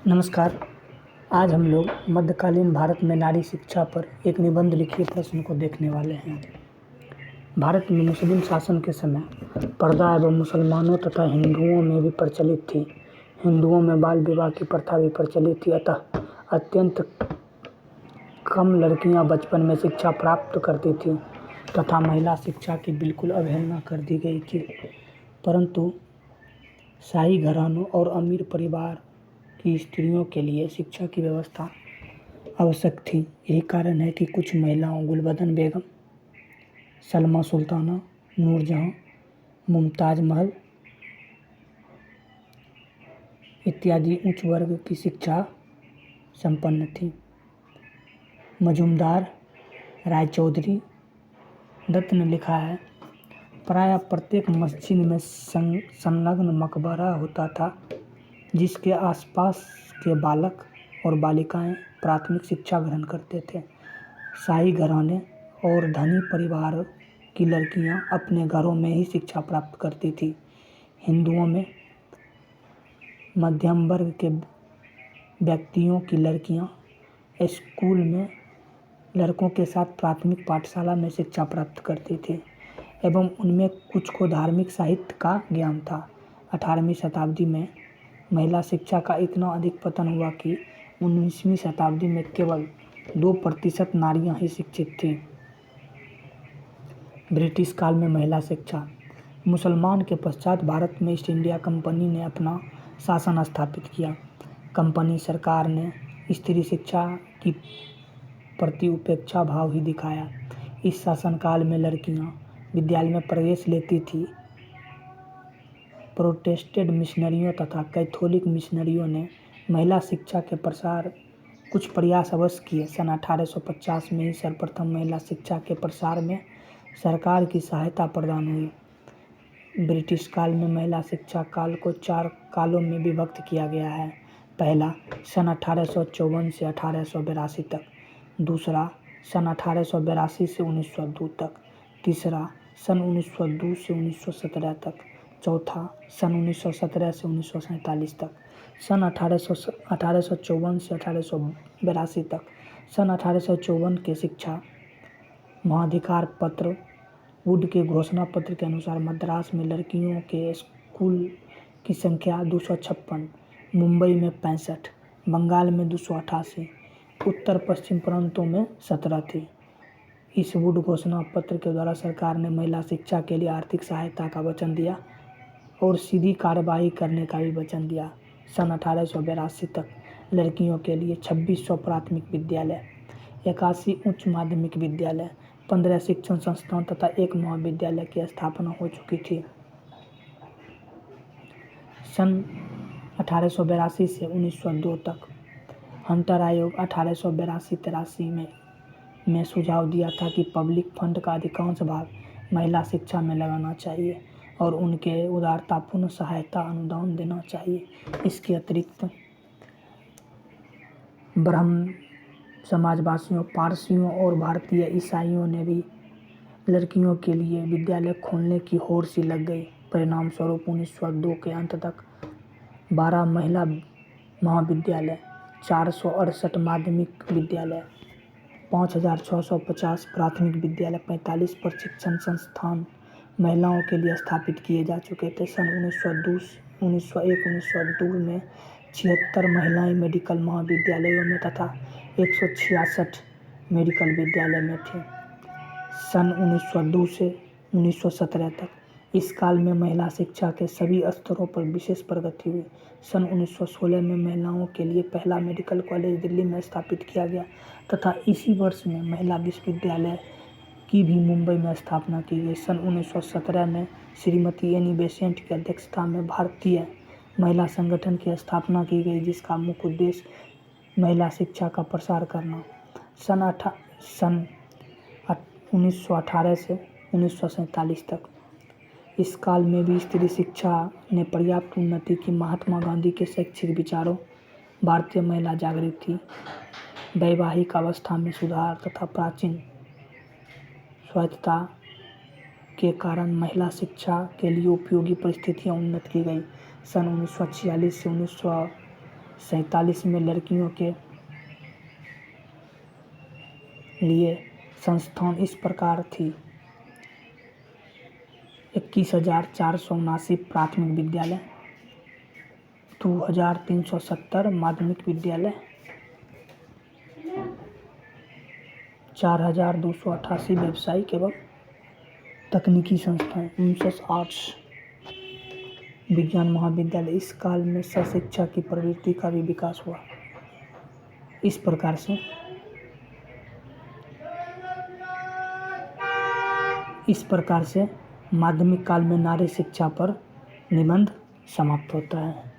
नमस्कार। आज हम लोग मध्यकालीन भारत में नारी शिक्षा पर एक निबंध लिखिए प्रश्न को देखने वाले हैं। भारत में मुस्लिम शासन के समय पर्दा एवं मुसलमानों तथा हिंदुओं में भी प्रचलित थी। हिंदुओं में बाल विवाह की प्रथा भी प्रचलित थी, अतः अत्यंत कम लड़कियां बचपन में शिक्षा प्राप्त करती थीं तथा महिला शिक्षा की बिल्कुल अवहेलना कर दी गई थी। परंतु शाही घरानों और अमीर परिवार की स्त्रियों के लिए शिक्षा की व्यवस्था आवश्यक थी। यही कारण है कि कुछ महिलाओं गुलबदन बेगम, सलमा सुल्ताना, नूरजहां, मुमताज महल इत्यादि उच्च वर्ग की शिक्षा संपन्न थी। मजूमदार रायचौधरी दत्त ने लिखा है, प्रायः प्रत्येक मस्जिद में संलग्न मकबरा होता था जिसके आसपास के बालक और बालिकाएं प्राथमिक शिक्षा ग्रहण करते थे। शाही घराने और धनी परिवार की लड़कियां अपने घरों में ही शिक्षा प्राप्त करती थी। हिंदुओं में मध्यम वर्ग के व्यक्तियों की लड़कियां स्कूल में लड़कों के साथ प्राथमिक पाठशाला में शिक्षा प्राप्त करती थी एवं उनमें कुछ को धार्मिक साहित्य का ज्ञान था। 18वीं शताब्दी में महिला शिक्षा का इतना अधिक पतन हुआ कि 19वीं शताब्दी में केवल 2% नारियां ही शिक्षित थीं। ब्रिटिश काल में महिला शिक्षा। मुसलमान के पश्चात भारत में ईस्ट इंडिया कंपनी ने अपना शासन स्थापित किया। कंपनी सरकार ने स्त्री शिक्षा की प्रति उपेक्षा भाव ही दिखाया। इस शासनकाल में लड़कियां विद्यालय में प्रवेश लेती थी। प्रोटेस्टेंट मिशनरियों तथा कैथोलिक मिशनरियों ने महिला शिक्षा के प्रसार कुछ प्रयास अवश्य किए। सन 1850 में ही सर्वप्रथम महिला शिक्षा के प्रसार में सरकार की सहायता प्रदान हुई। ब्रिटिश काल में महिला शिक्षा काल को 4 कालों में विभक्त किया गया है। पहला सन 1854 से 1882 तक, दूसरा सन 1882 से 1902 तक, तीसरा सन 1902 से 1917 तक, चौथा सन 1917 से 1947 तक, सन 1854 से 1882 तक। सन 1854 के शिक्षा महाधिकार पत्र वुड के घोषणा पत्र के अनुसार मद्रास में लड़कियों के स्कूल की संख्या 256, मुंबई में 65, बंगाल में 288, उत्तर पश्चिम प्रांतों में 17 थी। इस वुड घोषणा पत्र के द्वारा सरकार ने महिला शिक्षा के लिए आर्थिक सहायता का वचन दिया और सीधी कार्रवाई करने का भी वचन दिया। सन 1882 तक लड़कियों के लिए 2600 प्राथमिक विद्यालय, 81 उच्च माध्यमिक विद्यालय, 15 शिक्षण संस्थान तथा 1 महाविद्यालय की स्थापना हो चुकी थी। सन 1882 से 1902 तक हंटर आयोग 1882-83 में सुझाव दिया था कि पब्लिक फंड का अधिकांश भाग महिला शिक्षा में लगाना चाहिए और उनके उदारतापूर्ण सहायता अनुदान देना चाहिए। इसके अतिरिक्त ब्रह्म समाजवासियों, पारसियों और भारतीय ईसाइयों ने भी लड़कियों के लिए विद्यालय खोलने की होड़ सी लग गई। परिणाम स्वरूप 1902 के अंत तक 12 महिला महाविद्यालय, 468 माध्यमिक विद्यालय, 5650 प्राथमिक विद्यालय, 45 प्रशिक्षण संस्थान महिलाओं के लिए स्थापित किए जा चुके थे। सन 1901-1902 में 76 महिलाएं मेडिकल महाविद्यालयों में तथा 166 मेडिकल विद्यालय में थीं। सन 1902 से 1917 तक इस काल में महिला शिक्षा के सभी स्तरों पर विशेष प्रगति हुई। सन 1916 में महिलाओं के लिए पहला मेडिकल कॉलेज दिल्ली में स्थापित किया गया तथा इसी वर्ष में महिला विश्वविद्यालय की भी मुंबई में स्थापना की गई। सन 1917 में श्रीमती एनी बेसेंट की अध्यक्षता में भारतीय महिला संगठन की स्थापना की गई, जिसका मुख्य उद्देश्य महिला शिक्षा का प्रसार करना। सन 1918 से 1947 तक इस काल में भी स्त्री शिक्षा ने पर्याप्त उन्नति की। महात्मा गांधी के शैक्षिक विचारों, भारतीय महिला जागृति, वैवाहिक अवस्था में सुधार तथा प्राचीन स्वायत्तता के कारण महिला शिक्षा के लिए उपयोगी परिस्थितियां उन्नत की गई। सन 1946 से 47 में लड़कियों के लिए संस्थान इस प्रकार थी: 21,479 प्राथमिक विद्यालय, 2,370 माध्यमिक विद्यालय, 4,288 व्यावसायिक एवं तकनीकी संस्थाएं, 59 आर्ट्स विज्ञान महाविद्यालय। इस काल में शिक्षा की प्रवृत्ति का भी विकास हुआ। इस प्रकार से माध्यमिक काल में नारी शिक्षा पर निबंध समाप्त होता है।